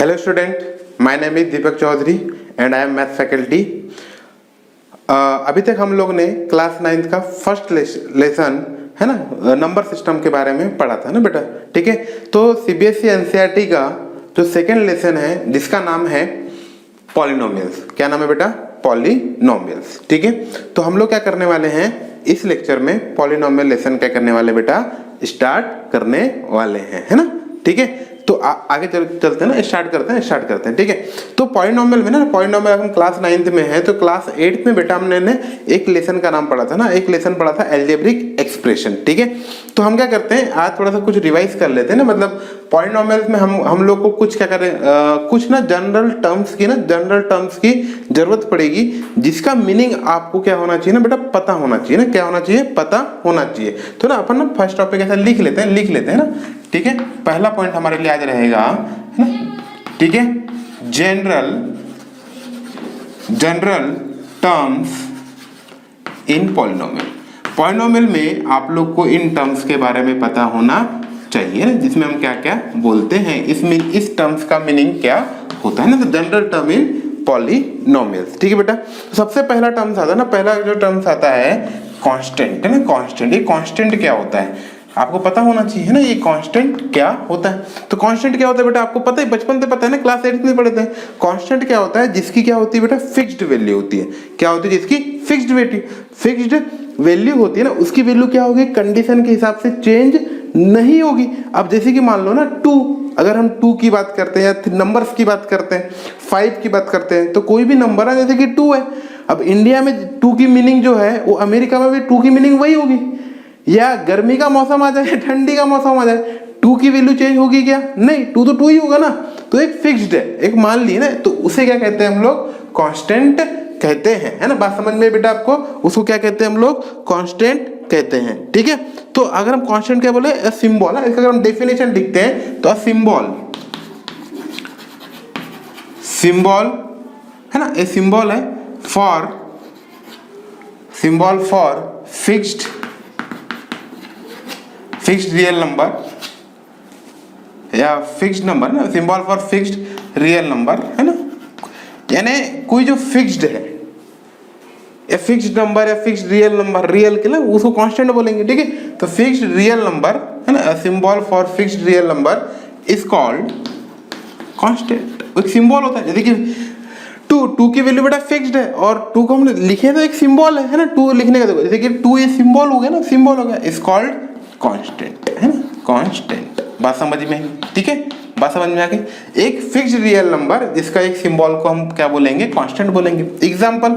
Hello student, my name is Deepak Chaudhary and I am math faculty. अभी तक हम लोग ने क्लास 9th का फर्स्ट लेसन है ना, नंबर सिस्टम के बारे में पढ़ा था ना बेटा, ठीक है। तो सीबीएसई एनसीईआरटी का जो सेकेंड लेसन है जिसका नाम है पॉलिनोमियल्स। क्या नाम है बेटा? पॉलिनोमियल्स, ठीक है। तो हम लोग क्या करने वाले हैं इस लेक्चर में, पॉलिनोमियल लेसन क्या करने वाले बेटा, स्टार्ट करने वाले हैं, है ना, ठीक है। तो आगे चलते हैं ना, स्टार्ट करते हैं, ठीक है। तो पॉलिनोमियल में ना, पॉलिनोमियल हम क्लास 9th में है तो क्लास 8th में बेटा हमने एक लेसन का नाम पढ़ा था ना, एक लेसन पढ़ा था अलजेब्रिक एक्सप्रेशन, ठीक है। तो हम क्या करते हैं आज थोड़ा सा कुछ रिवाइज कर लेते हैं ना, मतलब पॉलिनोमियल्स में हम लोग को कुछ क्या करें, कुछ ना जनरल टर्म्स की जरूरत पड़ेगी जिसका मीनिंग आपको क्या होना चाहिए ना बेटा, पता होना चाहिए ना, क्या होना चाहिए, पता होना चाहिए। तो ना अपन ना फर्स्ट टॉपिक ऐसा लिख लेते हैं ना, ठीक है। पहला पॉइंट हमारे लिए आज रहेगा, है ना, ठीक है, general terms in polynomial. Polynomial में आप लोग को इन टर्म्स के बारे में पता होना चाहिए ना, जिसमें हम क्या क्या बोलते हैं, इसमें इस टर्म्स का मीनिंग क्या होता है ना। तो जनरल टर्म इन पॉलिनोमियल्स, ठीक है बेटा। तो सबसे पहला टर्म्स आता है ना, पहला जो टर्म्स आता है कांस्टेंट, है ना, कांस्टेंट। ये कांस्टेंट क्या होता है आपको पता होना चाहिए ना, ये कांस्टेंट क्या होता है। तो कांस्टेंट क्या होता है बेटा, आपको पता है, बचपन से पता है ना, क्लास 8 में पढ़े थे। कांस्टेंट क्या होता है, जिसकी क्या होती है बेटा, फिक्स्ड वैल्यू होती है। क्या होती है? जिसकी फिक्स्ड वैल्यू होती है ना, उसकी वैल्यू क्या होगी, कंडीशन के हिसाब से चेंज नहीं होगी। अब जैसे कि मान लो ना 2, अगर हम 2 की बात करते हैं या नंबर्स की बात करते हैं, 5 की बात करते हैं, तो कोई भी नंबर है जैसे कि 2 है। अब इंडिया में 2 की मीनिंग जो है वो अमेरिका में भी 2 की मीनिंग वही होगी। या गर्मी का मौसम आ जाए, ठंडी का मौसम आ जाए, 2 की वैल्यू चेंज होगी क्या? नहीं, 2 तो 2 ही होगा ना। तो एक फिक्स्ड है, एक मान ली ना, तो उसे क्या कहते हैं हम लोग, कांस्टेंट कहते हैं, है ना। बात समझ में बेटा आपको? उसको क्या कहते हैं हम लोग, कांस्टेंट कहते हैं, ठीक है। तो अगर हम कांस्टेंट क्या बोले, सिंबल है, इसका अगर हम डेफिनेशन लिखते हैं तो सिंबल है ना, ए सिंबल है फॉर फिक्स्ड रियल नंबर या फिक्स्ड नंबर ना, symbol for fixed real number, है ना। यानी कोई जो फिक्स्ड है या फिक्स्ड नंबर या फिक्स्ड रियल नंबर, रियल के लिए उसको कांस्टेंट बोलेंगे, ठीक है। तो फिक्स्ड रियल नंबर है ना, symbol for fixed real number is called constant. एक सिंबल होता है, जैसे कि 2 की वैल्यू बेटा फिक्स्ड है और 2 को हमने लिखे तो एक सिंबल है ना, 2 लिखने का देखो, जैसे कि 2 ये सिंबल हो गया ना, सिंबल हो गया, इज कॉल्ड कांस्टेंट, है ना, कांस्टेंट। बात समझ में आई, ठीक है, बात समझ में आ गई। एक फिक्स्ड रियल नंबर जिसका एक सिंबल को हम क्या बोलेंगे, कांस्टेंट बोलेंगे। एग्जांपल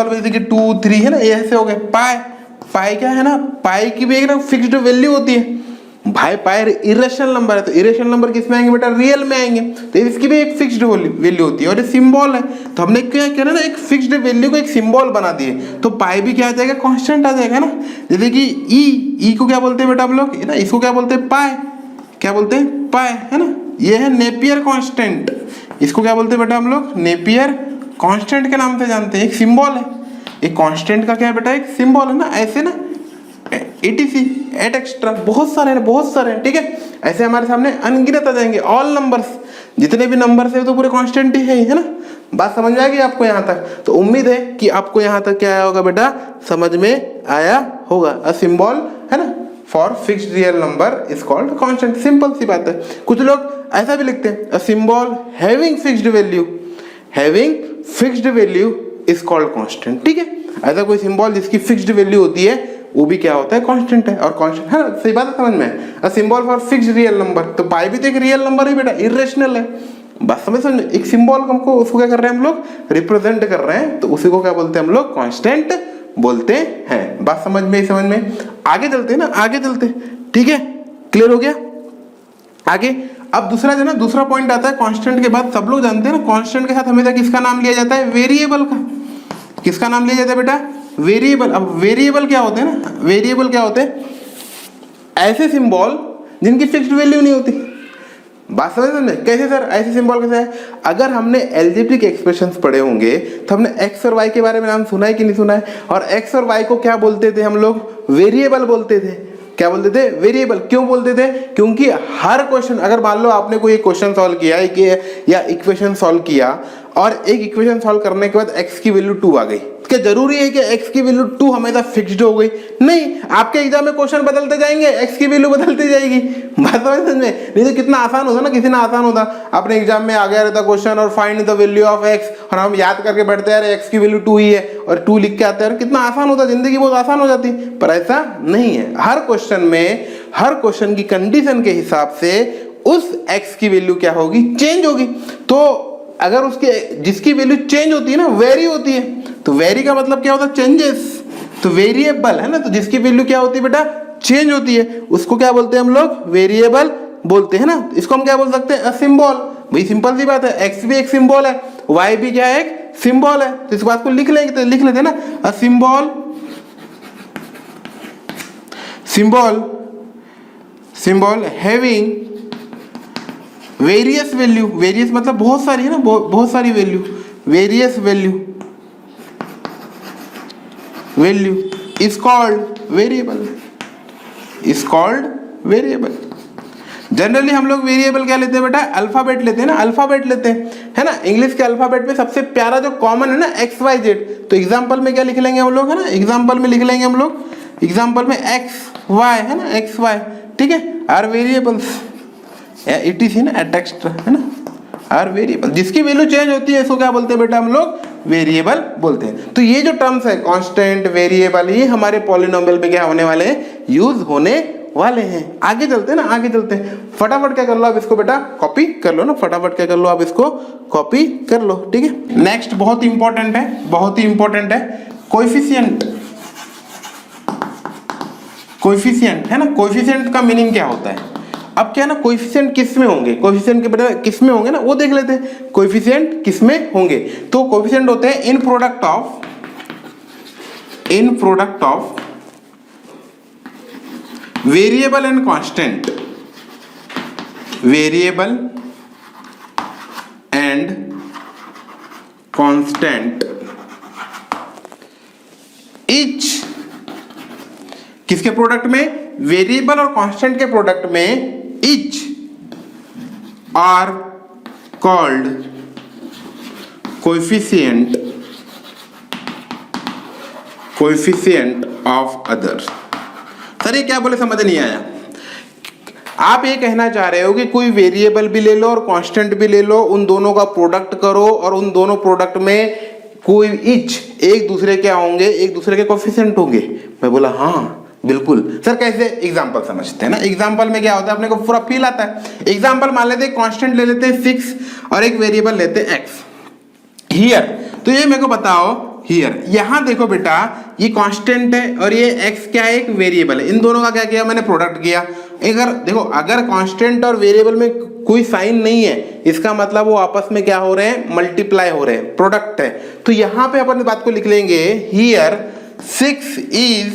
में जैसे कि 2, 3 है ना, ये ऐसे हो गए। पाई क्या है ना, पाई की भी एक ना फिक्स्ड वैल्यू होती है भाई। पाई इरेशनल नंबर है, तो इरेशनल नंबर किसमें आएंगे बेटा, रियल में आएंगे। तो इसकी भी एक फिक्स्ड वैल्यू होती है और ये सिंबल है, तो हमने क्या किया ना, एक फिक्स्ड वैल्यू को एक सिंबल बना दिए, तो पाई भी क्या आ जाएगा, कांस्टेंट आ जाएगा ना। जैसे कि ई को क्या बोलते हैं बेटा हम लोग ना, इसको क्या बोलते हैं, पाई, क्या बोलते हैं, पाई, है ना। ये है नेपियर कांस्टेंट, इसको क्या बोलते हैं बेटा हम लोग, नेपियर कांस्टेंट के नाम से जानते हैं। एक सिंबल है, एक कांस्टेंट का क्या है बेटा, एक सिंबल है ना, ऐसे ना etc एट एक्स्ट्रा बहुत सारे हैं, ठीक है। ऐसे हमारे सामने अनगिनत आ जाएंगे, ऑल नंबर्स, जितने भी नंबर्स है तो पूरे कांस्टेंट ही है ना। बात समझ में आ गई आपको यहाँ तक? तो उम्मीद है कि आपको यहाँ तक क्या आया होगा बेटा, समझ में आया होगा। अ सिंबल है ना for fixed real number is called constant, simple सी बात है। कुछ लोग ऐसा भी लिखते हैं, a symbol having fixed value is called constant, ठीक है। ऐसा कोई सिंबल जिसकी फिक्स्ड वैल्यू होती है वो भी क्या होता है, कांस्टेंट है। और कांस्टेंट है ना, सही बात है, समझ में। A symbol for fixed real number, तो पाई भी तो एक रियल नंबर है बेटा, इरेशनल है। बस समझ एक सिंबल हमको उसको क्या कर रहे हैं हम लोग, रिप्रेजेंट कर रहे हैं, तो उसी को क्या बोलते हैं हम लोग, कांस्टेंट बोलते हैं। बात समझ में आगे चलते हैं ना, ठीक है, क्लियर हो गया आगे। अब दूसरा जो ना, दूसरा पॉइंट आता है कांस्टेंट के बाद, सब लोग जानते हैं ना, कांस्टेंट के साथ हमेशा किसका नाम लिया जाता है, वेरिएबल का। किसका नाम लिया जाता है बेटा, वेरिएबल। अब वेरिएबल क्या होते हैं ना, वेरिएबल क्या होते हैं, ऐसे सिंबल जिनकी फिक्स्ड वैल्यू नहीं होती। बात समझ में? कैसे सर, ऐसे सिंबल कैसे है? अगर हमने अलजेब्रिक एक्सप्रेशंस पढ़े होंगे तो हमने एक्स और वाई के बारे में नाम सुना है कि नहीं सुना है, और एक्स और वाई को क्या बोलते थे हम लोग, वेरिएबल बोलते थे। क्या बोलते थे, वेरिएबल। क्यों बोलते थे, क्योंकि हर क्वेश्चन, अगर मान लो आपने कोई एक क्वेश्चन सॉल्व किया या इक्वेशन सॉल्व किया और एक इक्वेशन सॉल्व करने के बाद x की वैल्यू 2 आ गई, क्या जरूरी है कि x की वैल्यू 2 हमेशा फिक्स्ड हो गई? नहीं, आपके एग्जाम में क्वेश्चन बदलते जाएंगे, x की वैल्यू बदलती जाएगी। बात समझ में? नहीं तो कितना आसान होता ना, किसी ने आसान होता, अपने एग्जाम में आ गया रहता क्वेश्चन और find the value of x, और हम याद करके बैठते हैं यार x की वैल्यू 2 ही है और 2 लिख के आते हैं, कितना आसान होता, जिंदगी बहुत आसान हो जाती। पर ऐसा नहीं है, हर क्वेश्चन में, हर क्वेश्चन की कंडीशन के हिसाब से उस x की वैल्यू क्या होगी, चेंज होगी। तो अगर उसके जिसकी वैल्यू चेंज होती है ना, वेरी होती है, तो वेरी का मतलब क्या होता है, चेंजेस। तो वेरिएबल है ना, तो जिसकी वैल्यू क्या होती है बेटा, चेंज होती है, उसको क्या बोलते हैं हम लोग, वेरिएबल बोलते हैं ना। इसको हम क्या बोल सकते हैं, अ सिंबल। भाई सिंपल सी बात है, एक्स भी एक सिंबल है, वाई भी क्या है, एक सिंबल है। तो इस बात को लिख लेंगे, तो लिख लेते हैं ना, a symbol, symbol having various value, various मतलब बहुत सारी है ना, बहुत सारी value, various value is called variable, is called variable. Generally हम लोग वेरिएबल क्या लेते हैं बेटा, अल्फाबेट लेते हैं ना, अल्फाबेट लेते हैं, है ना। इंग्लिश के अल्फाबेट में सबसे प्यारा जो कॉमन है ना, एक्स वाई जेड। तो एग्जाम्पल में क्या लिख लेंगे हम लोग, है ना, एग्जाम्पल में लिख लेंगे हम लोग, एग्जाम्पल में एक्स वाई, है ना, एक्स वाई, ठीक है, are variables, it is in text, है ना, आर वेरिएबल। जिसकी वैल्यू चेंज होती है इसको क्या बोलते हैं बेटा, हम लोग वेरिएबल बोलते हैं। तो ये जो टर्म्स है कांस्टेंट, वेरिएबल, ये हमारे पॉलिनोमियल में क्या होने वाले हैं, यूज होने वाले हैं। आगे चलते हैं ना, आगे चलते हैं, फटाफट क्या कर लो आप इसको बेटा, कॉपी कर लो ना, फटाफट क्या कर लो आप इसको, कॉपी कर लो, ठीक है। नेक्स्ट बहुत इंपॉर्टेंट है, बहुत ही इंपॉर्टेंट है, कोएफिशिएंट। कोएफिशिएंट है ना, कोएफिशिएंट का मीनिंग क्या होता है। अब क्या ना, कोएफिशिएंट किस में होंगे, कोएफिशिएंट के बेटा किस में होंगे ना, वो देख लेते हैं, कोएफिशिएंट किस में होंगे। तो कोएफिशिएंट होते हैं in product of variable and constant, variable and constant each, किसके प्रोडक्ट में, वेरिएबल और कांस्टेंट के प्रोडक्ट में, each are called coefficient of other. Sir ये क्या बोले, समझ नहीं आया। आप ये कहना चाह रहे हो कि कोई वेरिएबल भी ले लो और कांस्टेंट भी ले लो, उन दोनों का प्रोडक्ट करो और उन दोनों प्रोडक्ट में कोई इच, एक दूसरे क्या होंगे, एक दूसरे के कोएफिशिएंट होंगे। मैं बोला हाँ बिल्कुल सर, कैसे, एग्जाम्पल समझते हैं ना। एग्जाम्पल में क्या होता है, अपने को पूरा फील आता है। एग्जाम्पल मान लेते हैं, कांस्टेंट ले लेते हैं 6 और एक वेरिएबल लेते हैं x। हियर, तो ये मेरे को बताओ, हियर यहां देखो बेटा, ये कांस्टेंट है और ये x क्या है, एक वेरिएबल है। इन दोनों का क्या किया मैंने, प्रोडक्ट किया। अगर देखो, अगर कांस्टेंट और वेरिएबल में कोई साइन नहीं है, इसका मतलब वो आपस में क्या हो रहे हैं, मल्टीप्लाई हो रहे हैं, प्रोडक्ट है। तो यहां पे अपन बात को लिख लेंगे, here 6 is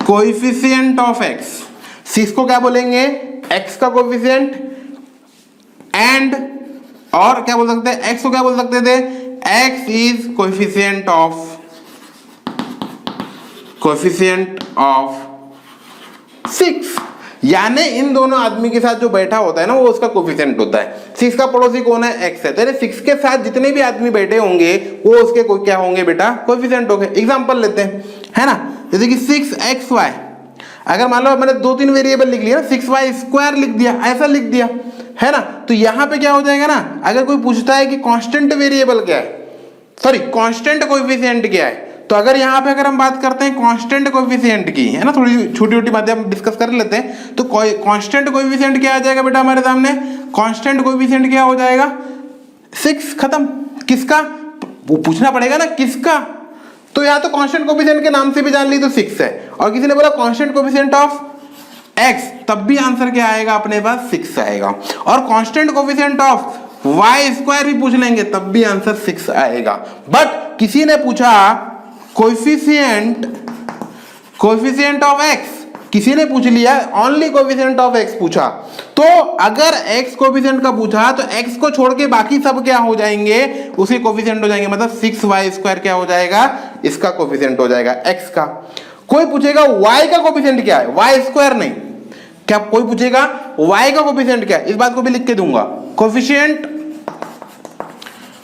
coefficient of x। 6 को क्या बोलेंगे, x का कोएफिशिएंट, एंड और क्या बोल सकते हैं, x को क्या बोल सकते थे, x इज कोएफिशिएंट ऑफ 6। यानी इन दोनों आदमी के साथ जो बैठा होता है ना, वो उसका कोएफिशिएंट होता है। 6 का पड़ोसी कौन है, x है। तेरे 6 के साथ जितने भी आदमी बैठे होंगे वो उसके क्या होंगे बेटा, कोएफिशिएंट होंगे। एग्जांपल लेते हैं, है ना, जैसे कि 6xy, अगर मान लो मैंने 2-3 वेरिएबल लिख लिया, 6y² लिख दिया, ऐसा लिख दिया, है ना। तो यहां पे क्या हो जाएगा ना, अगर कोई पूछता है कि कांस्टेंट वेरिएबल क्या है, सॉरी कांस्टेंट कोएफिशिएंट क्या है, तो अगर यहाँ पे अगर हम बात करते हैं कांस्टेंट कोएफिशिएंट की, है ना, थोड़ी छोटी छोटी बातें हम डिस्कस कर लेते हैं। तो कांस्टेंट कोएफिशिएंट क्या आ जाएगा बेटा हमारे सामने, कांस्टेंट कोएफिशिएंट क्या हो जाएगा, 6, खत्म। किसका, वो पूछना पड़ेगा ना किसका। तो या तो कांस्टेंट कोएफिशिएंट के नाम से भी जान ली तो 6 है, और किसी ने बोला कांस्टेंट कोएफिशिएंट ऑफ x, तब भी आंसर क्या आएगा अपने पास, 6 आएगा। और कांस्टेंट कोएफिशिएंट ऑफ y² भी पूछ लेंगे तब भी आंसर 6 आएगा। बट किसी ने पूछा कोएफिशिएंट ऑफ x, किसी ने पूछ लिया ओनली कोएफिशिएंट ऑफ x पूछा, तो अगर x कोएफिशिएंट का पूछा तो x को छोड़ के बाकी सब क्या हो जाएंगे, उसके कोएफिशिएंट हो जाएंगे। मतलब 6y² क्या हो जाएगा, इसका कोएफिशिएंट हो जाएगा x का। कोई पूछेगा y का कोफिशिएंट क्या है, y स्क्वायर नहीं, क्या कोई पूछेगा y का कोफिशिएंट क्या है, इस बात को भी लिख के दूंगा।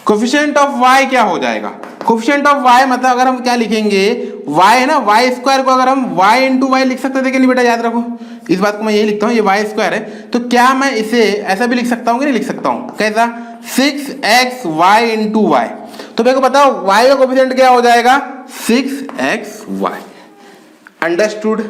कोफिशिएंट ऑफ y क्या हो जाएगा, कोफिशिएंट ऑफ y मतलब अगर हम क्या लिखेंगे, y है ना, y स्क्वायर को अगर हम y इंटू वाई लिख सकते थे कि नहीं बेटा, याद रखो इस बात को, मैं यही लिखता हूँ, ये y स्क्वायर है, तो क्या मैं इसे ऐसा भी लिख सकता हूँ कि नहीं लिख सकता हूँ, कैसा 6xy इंटू वाई। तो मेरे को बताओ y का कोफिशिएंट क्या हो जाएगा 6xy। अंडरस्टूड।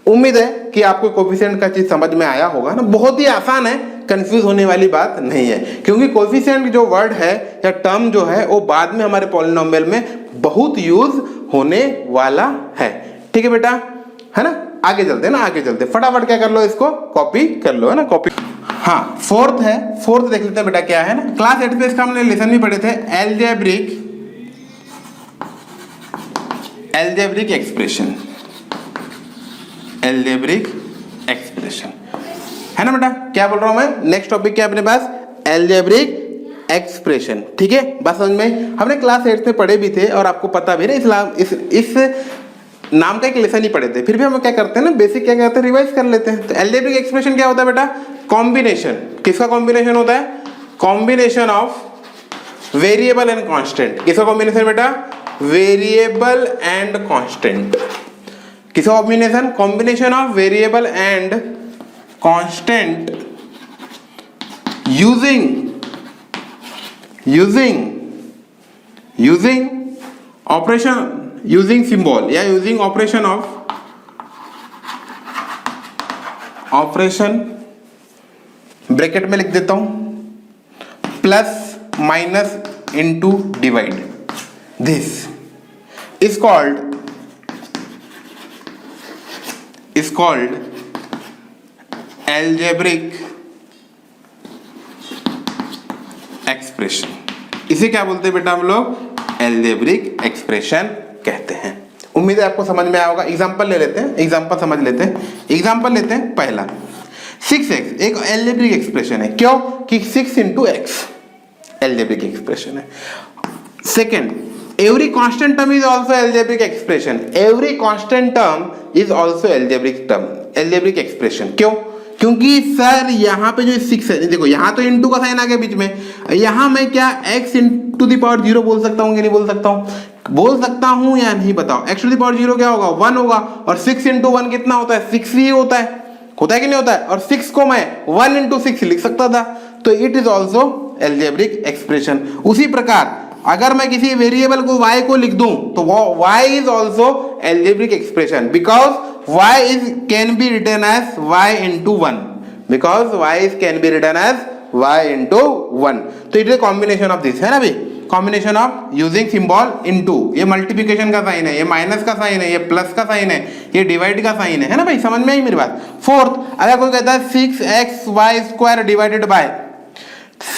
उम्मीद है कि आपको कोफिशिएंट का चीज समझ में आया होगा ना, बहुत ही आसान है, कंफ्यूज होने वाली बात नहीं है, क्योंकि कोफिशिएंट जो वर्ड है या टर्म जो है वो बाद में हमारे पॉलिनोमियल में बहुत यूज होने वाला है। ठीक है बेटा, है ना, आगे चलते हैं ना, आगे चलते फटाफट क्या कर लो, इसको कॉपी कर लो, है ना, कॉपी। हाँ फोर्थ है, फोर्थ देख लेते हैं बेटा क्या है ना, क्लास 8 में इसका हमने लेसन भी पढ़े थे, एल्जेब्रिक एक्सप्रेशन, एल्जेब्रिक एक्सप्रेशन, है ना बेटा, क्या बोल रहा हूं मैं, नेक्स्ट टॉपिक क्या अपने पास, एल्जेब्रिक एक्सप्रेशन। ठीक है, बात समझ में, हमने क्लास 8 में पढ़े भी थे और आपको पता भी है, इस नाम का एक लेसन ही पढ़े थे, फिर भी हम क्या करते हैं ना, बेसिक क्या करते हैं, रिवाइज कर लेते हैं। तो एल्जेब्रिक एक्सप्रेशन क्या होता है बेटा, कॉम्बिनेशन, किसका कॉम्बिनेशन होता है, combination of variable and constant, किसका कॉम्बिनेशन बेटा, वेरिएबल एंड कांस्टेंट, किसका combination, combination of variable and constant using operation, using symbol या using operation of operation, bracket में लिख देता हूं, plus minus into divide, this is called algebraic expression. इसे क्या बोलते हैं बेटा हम लोग, एल्जेब्रिक एक्सप्रेशन कहते हैं। उम्मीद है आपको समझ में आया होगा। एग्जांपल ले लेते हैं, एग्जांपल समझ लेते हैं। एग्जांपल लेते हैं पहला, 6x एक एल्जेब्रिक एक्सप्रेशन है, क्यों कि 6 इंटू एक्स एल्जेब्रिक एक्सप्रेशन है। Second, every constant term is also algebraic expression, every constant term is also algebraic expression. क्यों, क्योंकि सर यहाँ पे जो 6 है, देखो यहाँ तो इंटू का साइन आ गया बीच में, यहाँ मैं क्या x इंटू द पावर 0 बोल सकता हूँ कि नहीं बोल सकता हूँ, बोल सकता हूँ या नहीं बताओ। x टू द पावर 0 क्या होगा, 1 होगा, और 6 इंटू 1 कितना होता है, 6 ही होता है कि नहीं होता है, और 6 को मैं 1 इंटू 6 लिख सकता था, तो it is also algebraic expression. उसी प्रकार अगर मैं किसी वेरिएबल को y को लिख दूं तो वो y is also algebraic expression, because y is can be written as y into 1, because y is can be written as y into 1। तो it is combination of this, है ना भाई, combination of using symbol into, ये multiplication का sign है, ये minus का sign है, ये प्लस का साइन है, ये डिवाइड का साइन है ना भाई, समझ में आई मेरी बात। फोर्थ, अगर कोई कहता है 6xy square divided by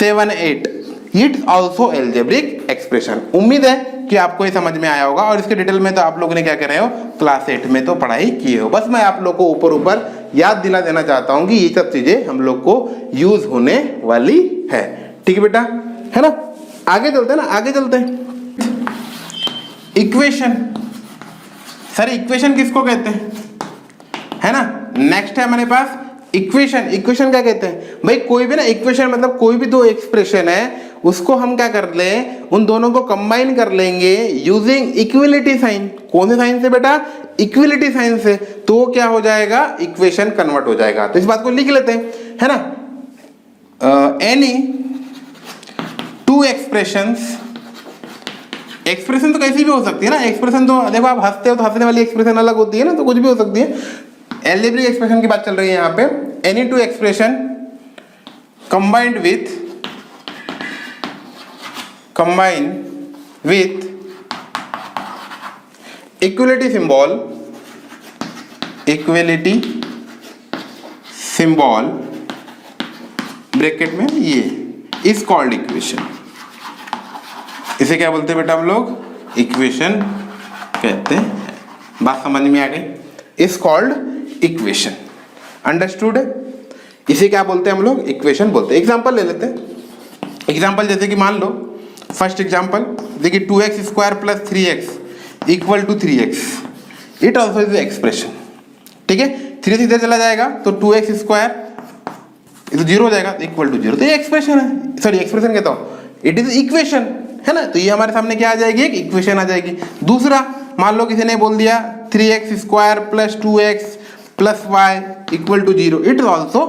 7/8, it's also algebraic expression. उम्मीद है कि आपको ये समझ में आया होगा, और इसके डिटेल में तो आप लोगों ने क्या कर रहे हो, क्लास 8 में तो पढ़ाई किए हो, बस मैं आप लोग को ऊपर ऊपर याद दिला देना चाहता हूं कि ये सब चीजें हम लोग को यूज होने वाली है। ठीक है बेटा, है ना, आगे चलते हैं ना, आगे चलते हैं। इक्वेशन, सर इक्वेशन किसको कहते हैं, है ना, नेक्स्ट है हमारे पास इक्वेशन। इक्वेशन क्या कहते हैं भाई, कोई भी ना इक्वेशन मतलब कोई भी दो एक्सप्रेशन है उसको हम क्या कर ले, उन दोनों को कंबाइन कर लेंगे यूजिंग इक्विलिटी साइन। कौन से साइन से बेटा, इक्विलिटी साइन से, तो क्या हो जाएगा, इक्वेशन कन्वर्ट हो जाएगा। तो इस बात को लिख लेते हैं, है ना, एनी टू एक्सप्रेशंस, एक्सप्रेशन तो कैसी भी हो सकती है ना, एक्सप्रेशन तो देखो आप हंसते हो तो हंसने वाली एक्सप्रेशन अलग होती है ना, तो कुछ भी हो सकती है। एल्जेब्रिक एक्सप्रेशन की बात चल रही है यहाँ पे, any two expression combined with equality symbol bracket में, ये इज कॉल्ड इक्वेशन। इसे क्या बोलते हैं बेटा हम लोग, इक्वेशन कहते हैं। बात समझ में आ गई, इज कॉल्ड इक्वेशन। अंडरस्टूड है, इसे क्या बोलते हैं हम लोग, इक्वेशन बोलते हैं। एग्जांपल ले लेते हैं। एग्जांपल जैसे कि मान लो फर्स्ट एग्जांपल देखिए, 2x square plus 3x equal to 3x, it also is expression. ठीक है, 3 से इधर चला जाएगा तो 2x स्क्वायर, ये तो 0 हो जाएगा, इक्वल टू 0। तो ये एक्सप्रेशन है, सॉरी एक्सप्रेशन कहता हूँ, इट इज इक्वेशन, है ना। तो ये हमारे सामने क्या आ जाएगी, एक इक्वेशन आ जाएगी। दूसरा, मान लो किसी ने बोल दिया 3x square plus 2x plus y equal to 0, it is also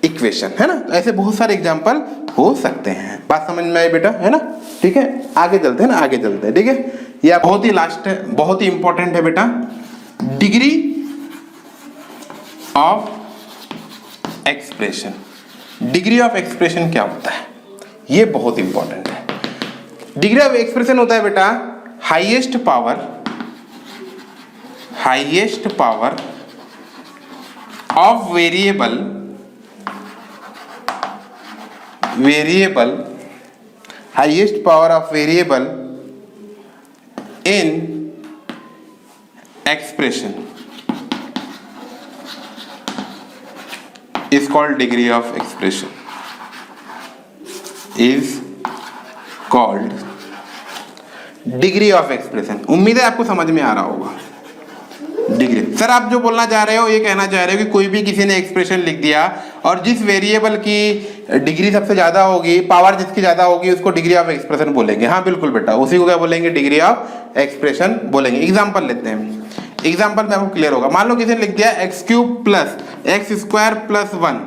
equation, है ना। तो ऐसे बहुत सारे एग्जाम्पल हो सकते हैं। बात समझ में आई बेटा, है ना। ठीक है, आगे चलते हैं ना, आगे चलते हैं। ठीक है, यह बहुत ही लास्ट है, बहुत ही इंपॉर्टेंट है बेटा, degree of expression. Degree of expression क्या होता है, ये बहुत इंपॉर्टेंट है। डिग्री ऑफ एक्सप्रेशन होता है बेटा highest power of variable highest power of variable in expression is called degree of expression, is called degree of expression। उम्मीद है आपको समझ में आ रहा होगा। डिग्री, सर आप जो बोलना चाह रहे हो, ये कहना चाह रहे हो कि कोई भी किसी ने एक्सप्रेशन लिख दिया और जिस वेरिएबल की डिग्री सबसे ज्यादा होगी, पावर जिसकी ज्यादा होगी, उसको डिग्री ऑफ एक्सप्रेशन बोलेंगे। हाँ बिल्कुल बेटा, उसी को क्या बोलेंगे, डिग्री ऑफ एक्सप्रेशन बोलेंगे। एग्जाम्पल लेते हैं, एग्जाम्पल में आपको क्लियर होगा। मान लो किसी ने लिख दिया x³ plus x square plus 1,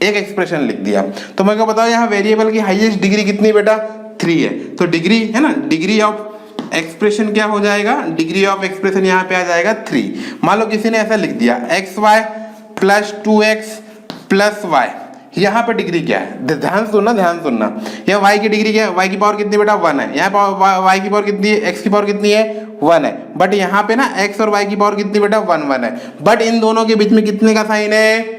एक एक्सप्रेशन लिख दिया। तो मैं क्या बताऊँ, यहाँ वेरिएबल की हाईएस्ट डिग्री कितनी बेटा, 3 है। तो डिग्री है ना, डिग्री ऑफ एक्सप्रेशन क्या हो जाएगा, डिग्री ऑफ एक्सप्रेशन यहाँ पे आ जाएगा 3। मान लो किसी ने ऐसा लिख दिया xy plus 2x plus y, यहाँ पे डिग्री क्या है, ध्यान सुनना, ध्यान सुनना। यहाँ y की डिग्री क्या है, y की पावर कितनी बेटा 1 है। यहाँ y की पावर कितनी है, x की पावर कितनी है 1 है। बट यहाँ पे ना x और y की पावर कितनी बेटा 1 है। बट इन दोनों के बीच में कितने का साइन है,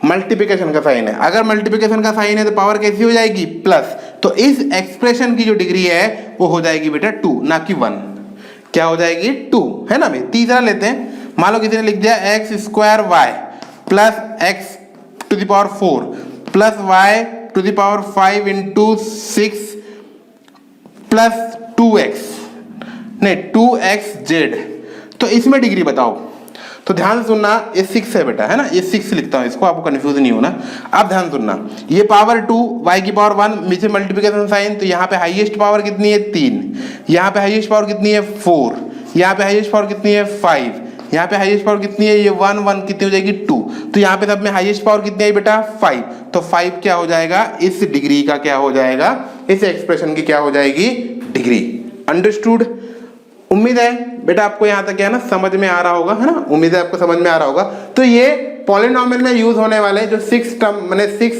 मल्टीप्लिकेशन का साइन है। अगर मल्टीप्लिकेशन का साइन है तो पावर कैसी हो जाएगी, प्लस। तो इस एक्सप्रेशन की जो डिग्री है वो हो जाएगी बेटा 2, ना कि 1। क्या हो जाएगी, 2, है ना भाई। तीसरा लेते हैं, मान लो किसी ने लिख दिया x square y plus x to the power 4 plus y to the power 5 into 6 plus 2x, नहीं 2xz। तो इसमें डिग्री बताओ। तो ध्यान सुनना, ये 6 है बेटा, है ना, ये 6 लिखता हूं इसको, आपको कंफ्यूज नहीं होना। अब ध्यान सुनना, ये पावर 2, y की पावर 1, नीचे मल्टीप्लिकेशन साइन, तो यहाँ पे हाईएस्ट पावर कितनी है 3, यहाँ पे हाईएस्ट पावर कितनी है 4, यहाँ पे हाईएस्ट पावर कितनी है 5, यहाँ पे हाईएस्ट पावर कितनी है, ये 1 कितनी हो जाएगी 2। तो यहाँ पे सब में हाईएस्ट पावर कितनी है बेटा 5। तो 5 क्या हो जाएगा, इस डिग्री का क्या हो जाएगा, इस एक्सप्रेशन की क्या हो जाएगी, डिग्री। अंडरस्टूड। उम्मीद है बेटा आपको यहाँ तक क्या है ना समझ में आ रहा होगा, है ना। उम्मीद है आपको समझ में आ रहा होगा। तो ये पॉलिनोमियल में यूज होने वाले जो 6 टर्म, मैंने 6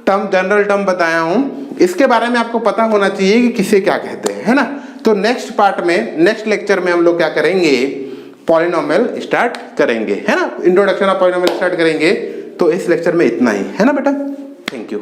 टर्म जनरल टर्म बताया हूँ, इसके बारे में आपको पता होना चाहिए कि किसे क्या कहते हैं, है ना। तो नेक्स्ट पार्ट में, नेक्स्ट लेक्चर में हम लोग क्या करेंगे, पॉलिनोमियल स्टार्ट करेंगे, है ना। इंट्रोडक्शन ऑफ पॉलिनोमियल स्टार्ट करेंगे। तो इस लेक्चर में इतना ही, है ना बेटा। Thank you.